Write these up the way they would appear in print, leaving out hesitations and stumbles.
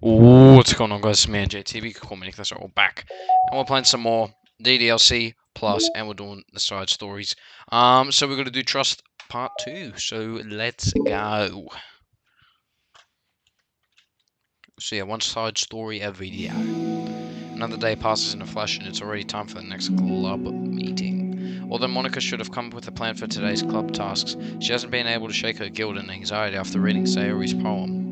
What's going on, guys? It's me and JT. You can call me Nick. That's right, we're back, and we're playing some more DDLC plus, and we're doing the side stories. So we're gonna do Trust Part 2. So let's go. So yeah, one side story a video. Another day passes in a flash, and it's already time for the next club meeting. Although Monika should have come up with a plan for today's club tasks, she hasn't been able to shake her guilt and anxiety after reading Sayori's poem.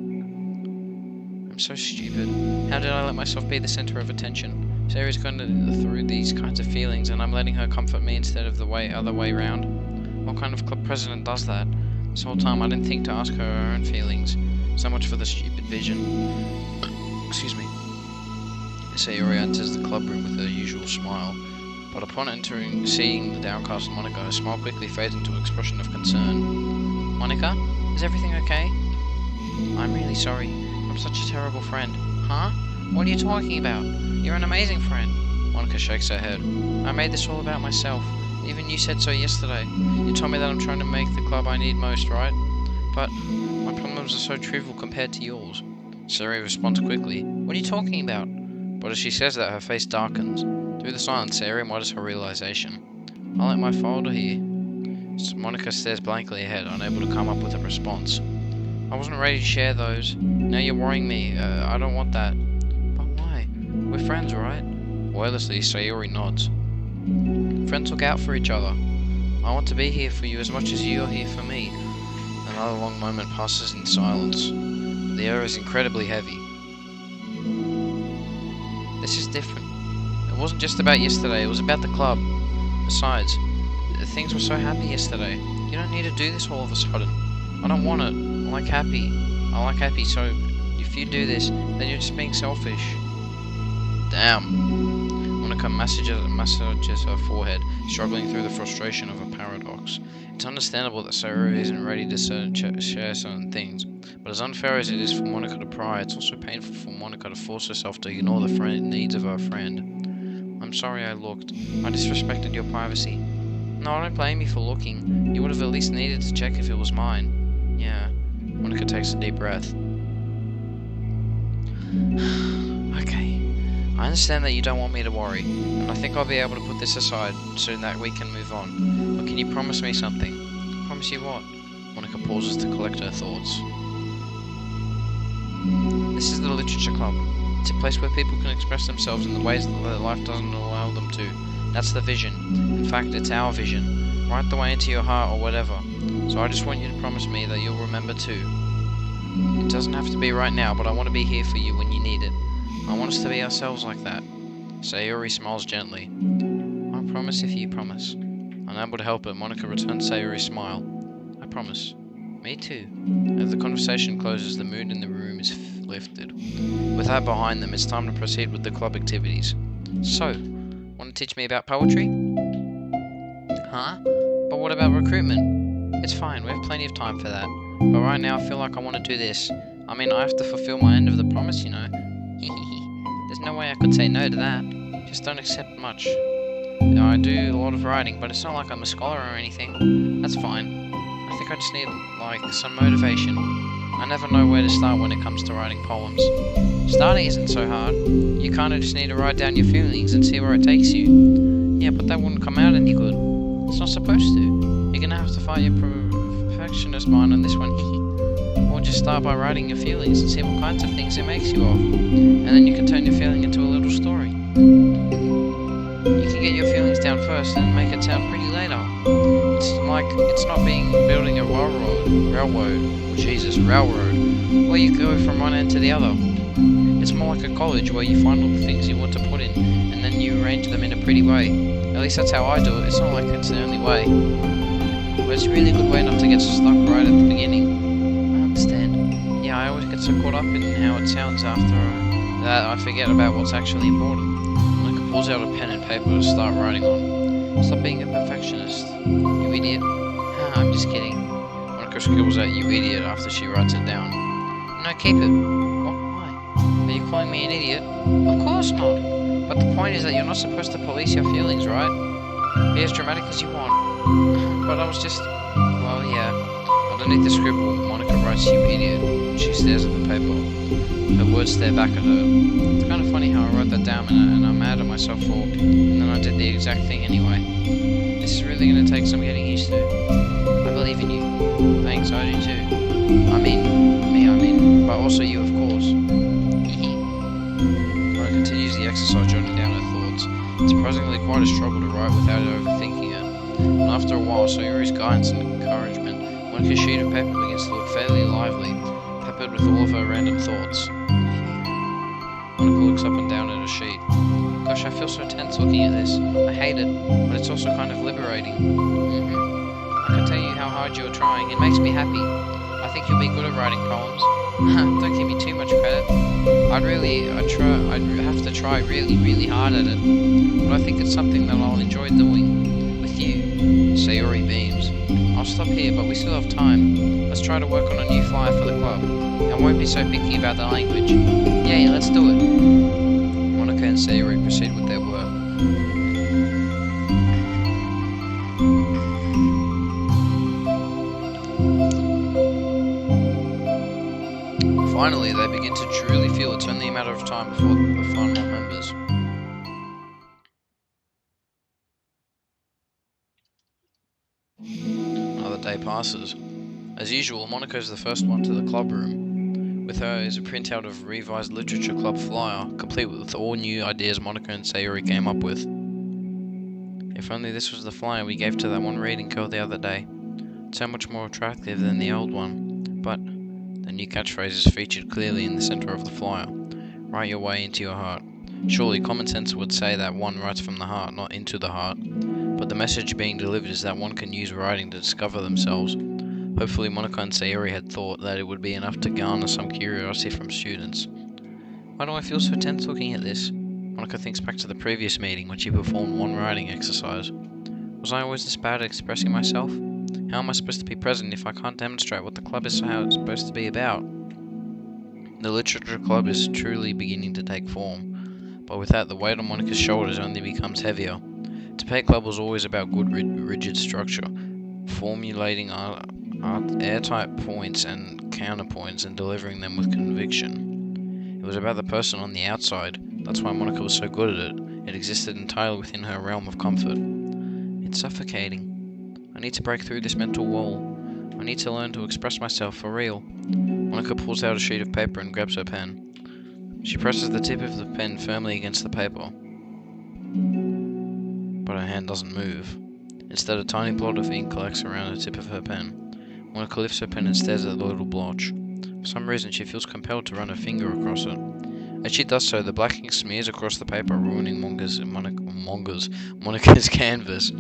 I'm so stupid. How did I let myself be the center of attention? Sayori's going through these kinds of feelings, and I'm letting her comfort me instead of the other way round. What kind of club president does that? This whole time I didn't think to ask her own feelings. So much for the stupid vision. Excuse me. Sayori enters the club room with her usual smile, but upon entering, seeing the downcast Monika, her smile quickly fades into an expression of concern. Monika, is everything okay? I'm really sorry. I'm such a terrible friend. Huh? What are you talking about? You're an amazing friend. Monika shakes her head. I made this all about myself. Even you said so yesterday. You told me that I'm trying to make the club I need most, right? But my problems are so trivial compared to yours. Sayori responds quickly. What are you talking about? But as she says that, her face darkens. Through the silence, Sayori mutters her realization. I'll let my folder here. Monika stares blankly ahead, unable to come up with a response. I wasn't ready to share those. Now you're worrying me. I don't want that. But why? We're friends, right? Wordlessly, Sayori nods. Friends look out for each other. I want to be here for you as much as you're here for me. Another long moment passes in silence. The air is incredibly heavy. This is different. It wasn't just about yesterday, it was about the club. Besides, things were so happy yesterday. You don't need to do this all of a sudden. I don't want it. I like happy, so if you do this, then you're just being selfish. Damn. Monika massages her forehead, struggling through the frustration of a paradox. It's understandable that Sayori isn't ready to share certain things, but as unfair as it is for Monika to pry, it's also painful for Monika to force herself to ignore the needs of her friend. I'm sorry I looked. I disrespected your privacy. No, I don't blame you for looking. You would have at least needed to check if it was mine. Yeah. Monika takes a deep breath. Okay. I understand that you don't want me to worry, and I think I'll be able to put this aside so that we can move on. But can you promise me something? Promise you what? Monika pauses to collect her thoughts. This is the Literature Club. It's a place where people can express themselves in the ways that their life doesn't allow them to. That's the vision. In fact, it's our vision. Right the way into your heart or whatever. So I just want you to promise me that you'll remember too. It doesn't have to be right now, but I want to be here for you when you need it. I want us to be ourselves like that. Sayori smiles gently. I'll promise if you promise. Unable to help it, Monika returns Sayori's smile. I promise. Me too. As the conversation closes, the mood in the room is lifted. With that behind them, it's time to proceed with the club activities. So, want to teach me about poetry? Huh? But what about recruitment? It's fine, we have plenty of time for that. But right now I feel like I want to do this. I mean, I have to fulfill my end of the promise, you know. There's no way I could say no to that. Just don't accept much. You know, I do a lot of writing, but it's not like I'm a scholar or anything. That's fine. I think I just need, like, some motivation. I never know where to start when it comes to writing poems. Starting isn't so hard. You kinda just need to write down your feelings and see where it takes you. Yeah, but that wouldn't come out any good. It's not supposed to. You're gonna have to fight your perfectionist mind on this one. Or just start by writing your feelings and see what kinds of things it makes you of. And then you can turn your feeling into a little story. You can get your feelings down first and make it sound pretty later. It's not building a railroad, where you go from one end to the other. It's more like a college where you find all the things you want to put in, and then you arrange them in a pretty way. At least that's how I do it. It's not like it's the only way. But it's a really good way not to get stuck right at the beginning. I understand. Yeah, I always get so caught up in how it sounds after that I forget about what's actually important. Monika pulls out a pen and paper to start writing on. Stop being a perfectionist, you idiot. I'm just kidding. Monika scribbles out "you idiot" after she writes it down. No, keep it. What? Why? Are you calling me an idiot? Of course not. But the point is that you're not supposed to police your feelings, right? Be as dramatic as you want. But I was just... Well, yeah. Underneath the scribble, Monika writes, "You idiot." She stares at the paper. Her words stare back at her. It's kind of funny how I wrote that down and I'm mad at myself for, and then I did the exact thing anyway. This is really going to take some getting used to. I believe in you. Thanks, I do too. I mean, but also you, of course. Monika continues the exercise, jotting down her thoughts. It's surprisingly quite a struggle to write without overthinking it. And after a while, Sayori's guidance and encouragement, Monika's sheet of paper begins to look fairly lively, peppered with all of her random thoughts. Monika looks up and down at her sheet. Gosh, I feel so tense looking at this. I hate it, but it's also kind of liberating. I can tell you how hard you're trying. It makes me happy. I think you'll be good at writing poems. Don't give me too much credit. I'd have to try really, really hard at it. But I think it's something that I'll enjoy doing. With you. Sayori beams. I'll stop here, but we still have time. Let's try to work on a new flyer for the club. I won't be so picky about the language. Yay, let's do it. Monika and Sayori proceed with their work. Finally, they begin to truly feel it's only a matter of time before they find more members. Another day passes. As usual, Monika is the first one to the club room. With her is a printout of a revised literature club flyer, complete with all new ideas Monika and Sayori came up with. If only this was the flyer we gave to that one reading girl the other day. So much more attractive than the old one. But the new catchphrase is featured clearly in the center of the flyer. Write your way into your heart. Surely common sense would say that one writes from the heart, not into the heart. But the message being delivered is that one can use writing to discover themselves. Hopefully Monika and Sayori had thought that it would be enough to garner some curiosity from students. Why do I feel so tense looking at this? Monika thinks back to the previous meeting when she performed one writing exercise. Was I always this bad at expressing myself? How am I supposed to be present if I can't demonstrate what the club is supposed to be about? The literature club is truly beginning to take form, but with that the weight on Monika's shoulders only becomes heavier. Debate club was always about good rigid structure, formulating airtight points and counterpoints and delivering them with conviction. It was about the person on the outside. That's why Monika was so good at it. It existed entirely within her realm of comfort. It's suffocating. I need to break through this mental wall. I need to learn to express myself for real. Monika pulls out a sheet of paper and grabs her pen. She presses the tip of the pen firmly against the paper. But her hand doesn't move. Instead, a tiny blot of ink collects around the tip of her pen. Monika lifts her pen and stares at the little blotch. For some reason, she feels compelled to run her finger across it. As she does so, the black ink smears across the paper, ruining Monika's canvas.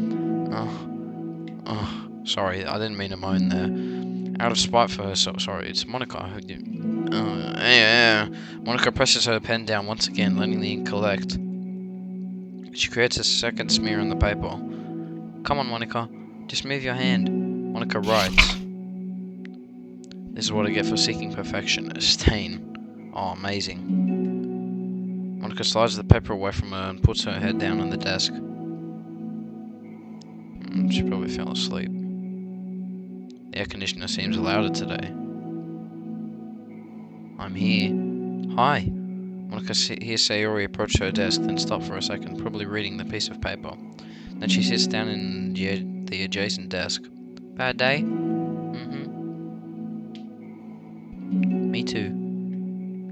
Oh, sorry, I didn't mean to moan there. Out of spite for her, sorry, it's Monika. Monika presses her pen down once again, letting the ink collect. She creates a second smear on the paper. Come on, Monika, just move your hand. Monika writes. This is what I get for seeking perfection. A stain. Oh, amazing. Monika slides the paper away from her and puts her head down on the desk. She probably fell asleep. The air conditioner seems louder today. I'm here. Hi. Monika hears Sayori approach her desk, then stop for a second, probably reading the piece of paper. Then she sits down in the adjacent desk. Bad day? Me too.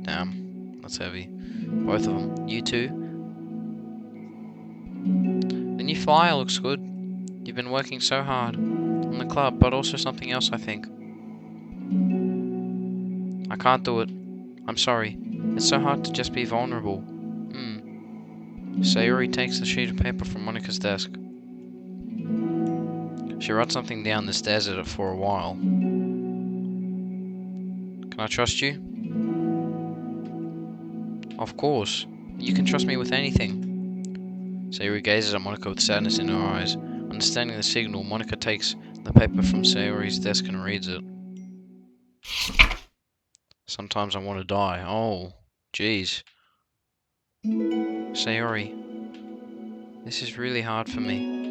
Damn, that's heavy. Both of them. You too? The new flyer looks good. You've been working so hard. On the club, but also something else, I think. I can't do it. I'm sorry. It's so hard to just be vulnerable. Sayori takes the sheet of paper from Monika's desk. She writes something down and stares at it for a while. Can I trust you? Of course. You can trust me with anything. Sayori gazes at Monika with sadness in her eyes. Understanding the signal, Monika takes the paper from Sayori's desk and reads it. Sometimes I want to die. Oh, jeez. Sayori, this is really hard for me.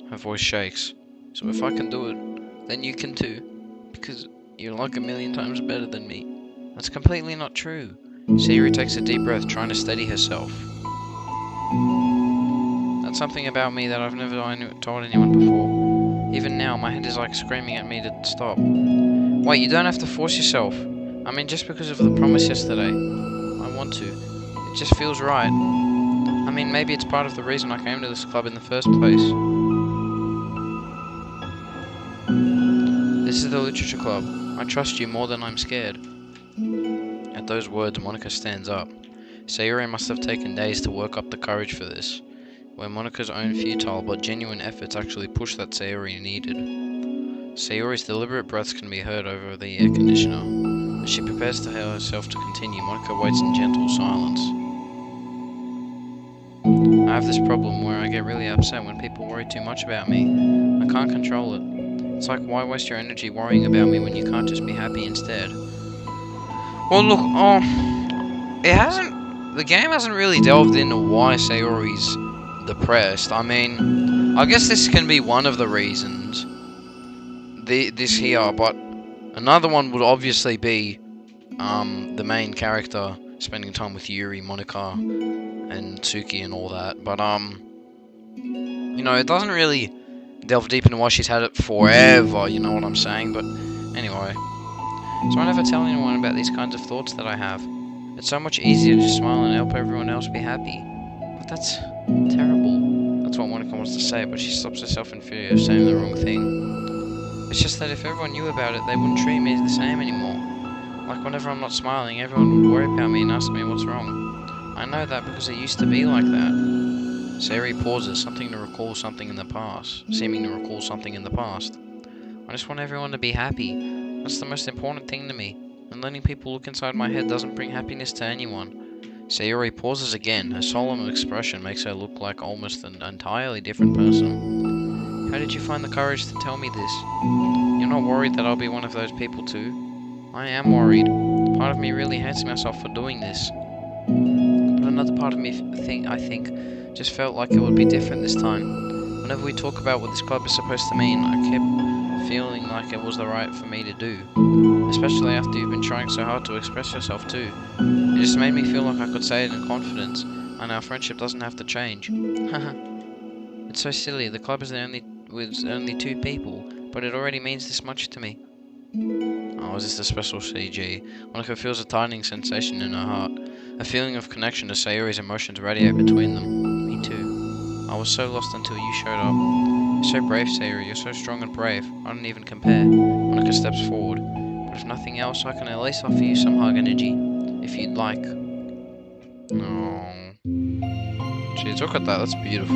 Her voice shakes. So if I can do it, then you can too. Because You're like a million times better than me. That's completely not true. Sayori takes a deep breath, trying to steady herself. That's something about me that I've never told anyone before. Even now, my head is like screaming at me to stop. Wait, you don't have to force yourself. I mean, just because of the promise yesterday. I want to. It just feels right. I mean, maybe it's part of the reason I came to this club in the first place. This is the Literature Club. I trust you more than I'm scared. At those words, Monika stands up. Sayori must have taken days to work up the courage for this, where Monika's own futile but genuine efforts actually pushed that Sayori needed. Sayori's deliberate breaths can be heard over the air conditioner. As she prepares to allow herself to continue, Monika waits in gentle silence. I have this problem where I get really upset when people worry too much about me. I can't control it. It's like, why waste your energy worrying about me when you can't just be happy instead? Well, look, the game hasn't really delved into why Sayori's depressed. I mean, I guess this can be one of the reasons. This here, but another one would obviously be, the main character spending time with Yuri, Monika, and Tsuki and all that. But, you know, it doesn't really delve deep into why she's had it forever, you know what I'm saying? But anyway, so I never tell anyone about these kinds of thoughts that I have. It's so much easier to just smile and help everyone else be happy. But that's terrible. That's what Monika wants to say, but she stops herself in fear of saying the wrong thing. It's just that if everyone knew about it, they wouldn't treat me the same anymore. Like whenever I'm not smiling, everyone would worry about me and ask me what's wrong. I know that because it used to be like that. Sayori pauses, seeming to recall something in the past. I just want everyone to be happy. That's the most important thing to me. And letting people look inside my head doesn't bring happiness to anyone. Sayori pauses again. Her solemn expression makes her look like almost an entirely different person. How did you find the courage to tell me this? You're not worried that I'll be one of those people too? I am worried. Part of me really hates myself for doing this. But another part of me I think just felt like it would be different this time. Whenever we talk about what this club is supposed to mean, I kept feeling like it was the right for me to do. Especially after you've been trying so hard to express yourself too. It just made me feel like I could say it in confidence, and our friendship doesn't have to change. Haha. It's so silly, the club is with only 2 people, but it already means this much to me. Oh, is this a special CG? Monika feels a tightening sensation in her heart. A feeling of connection to Sayori's emotions radiate between them. Me too. I was so lost until you showed up. You're so brave, Sayori. You're so strong and brave. I don't even compare. Monika steps forward. But if nothing else, I can at least offer you some hug energy. If you'd like. Oh. Jeez, look at that. That's beautiful.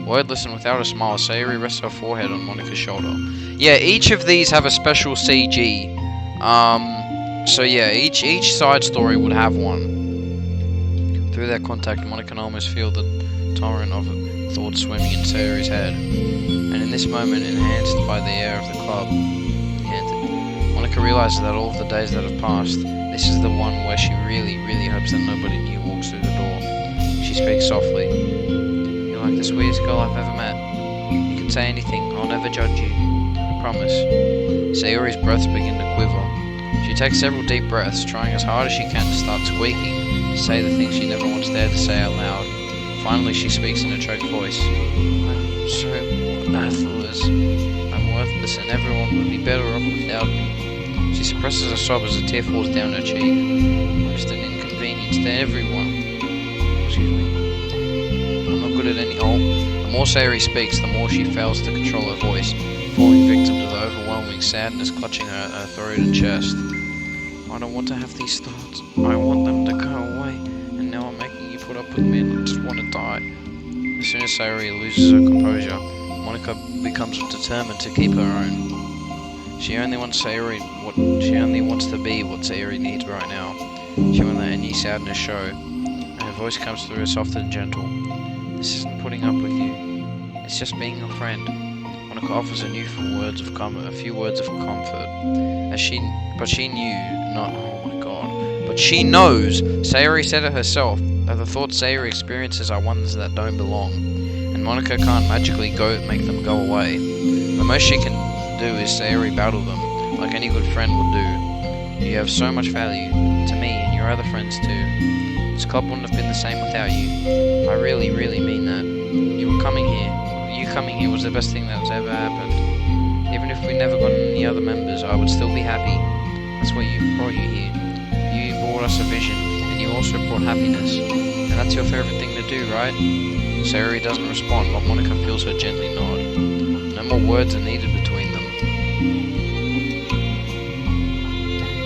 Wordless and without a smile, Sayori rests her forehead on Monika's shoulder. Yeah, each of these have a special CG. So yeah, each side story would have one. Through their contact, Monika can almost feel the torrent of thoughts swimming in Sayori's head. And in this moment, enhanced by the air of the club, Monika realizes that all of the days that have passed, this is the one where she really, really hopes that nobody new walks through the door. She speaks softly. You're like the sweetest girl I've ever met. You can say anything, I'll never judge you. I promise. Sayori's breaths begin to quiver. She takes several deep breaths, trying as hard as she can to start squeaking, to say the things she never once dared to say out loud. Finally, she speaks in a choked voice. I'm so worthless. I'm worthless, and everyone would be better off without me. She suppresses a sob as a tear falls down her cheek. I'm just an inconvenience to everyone. Excuse me. I'm not good at any. Oh, the more Sayori speaks, the more she fails to control her voice, falling victim to the overwhelming sadness clutching her throat and chest. I don't want to have these thoughts. I want them to go away. And now I'm making you put up with me and I just want to die. As soon as Sayori loses her composure, Monika becomes determined to keep her own. She only wants to be what Sayori needs right now. She won't let any sadness show. And her voice comes through as soft and gentle. This isn't putting up with you. It's just being your friend. Monika offers a few words of comfort. But she knows, Sayori said it herself, that the thoughts Sayori experiences are ones that don't belong, and Monika can't magically make them go away. The most she can do is Sayori battle them, like any good friend would do. You have so much value to me and your other friends too. This club wouldn't have been the same without you. I really, really mean that. You coming here was the best thing that has ever happened. Even if we never got any other members, I would still be happy. That's what brought you here. You brought us a vision, and you also brought happiness. And that's your favorite thing to do, right? Sayori doesn't respond, but Monika feels her gently nod. No more words are needed between them.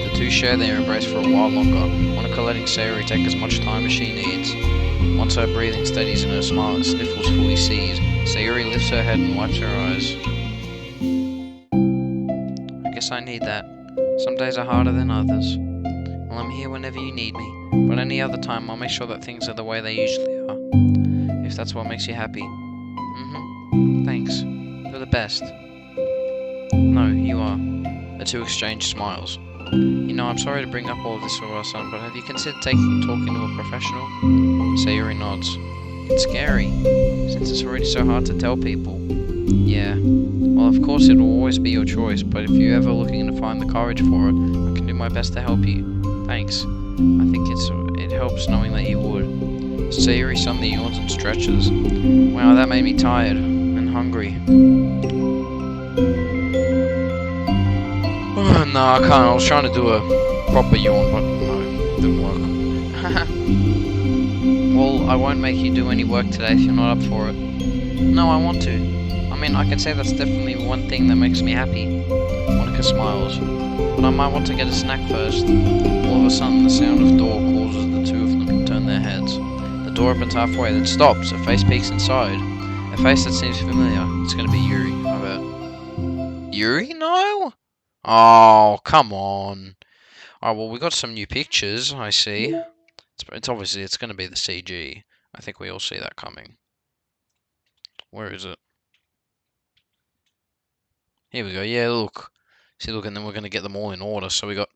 The two share their embrace for a while longer, Monika letting Sayori take as much time as she needs. Once her breathing steadies and her sniffles fully cease, Sayori lifts her head and wipes her eyes. I guess I need that. Some days are harder than others. Well, I'm here whenever you need me, but any other time I'll make sure that things are the way they usually are. If that's what makes you happy. Thanks. You're the best. No, you are. The two exchange smiles. You know, I'm sorry to bring up all of this for our son, but have you considered talking to a professional? Sayori nods. It's scary, since it's already so hard to tell people. Yeah. Well, of course it will always be your choice, but if you're ever looking to find the courage for it, I can do my best to help you. Thanks. I think it helps knowing that you would. Sayori suddenly yawns and stretches. Wow, that made me tired and hungry. No, I can't. I was trying to do a proper yawn, but no, it didn't work. Well, I won't make you do any work today if you're not up for it. No, I want to. I mean, I can say that's definitely one thing that makes me happy. Monika smiles. But I might want to get a snack first. All of a sudden, the sound of the door causes the two of them to turn their heads. The door opens halfway, then stops. A face peeks inside. A face that seems familiar. It's going to be Yuri, I bet. Yuri? No? Oh, come on. Alright, well, we got some new pictures, I see. It's obviously, it's going to be the CG. I think we all see that coming. Where is it? Here we go. Yeah, look. See, look, and then we're going to get them all in order. So we got,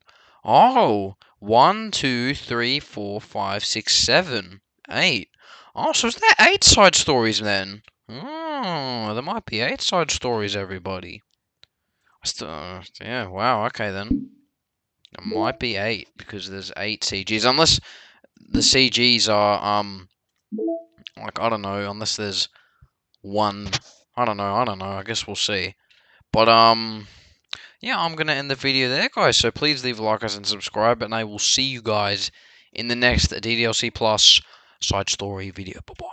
1, 2, 3, 4, 5, 6, 7, 8. Oh, so is there 8 side stories then? Oh, there might be 8 side stories, everybody. Yeah, wow, okay then. It might be 8, because there's 8 CGs. Unless the CGs are, like, I don't know, unless there's one, I don't know, I guess we'll see. But, yeah, I'm going to end the video there, guys, so please leave a like and subscribe, and I will see you guys in the next DDLC Plus side story video. Bye-bye.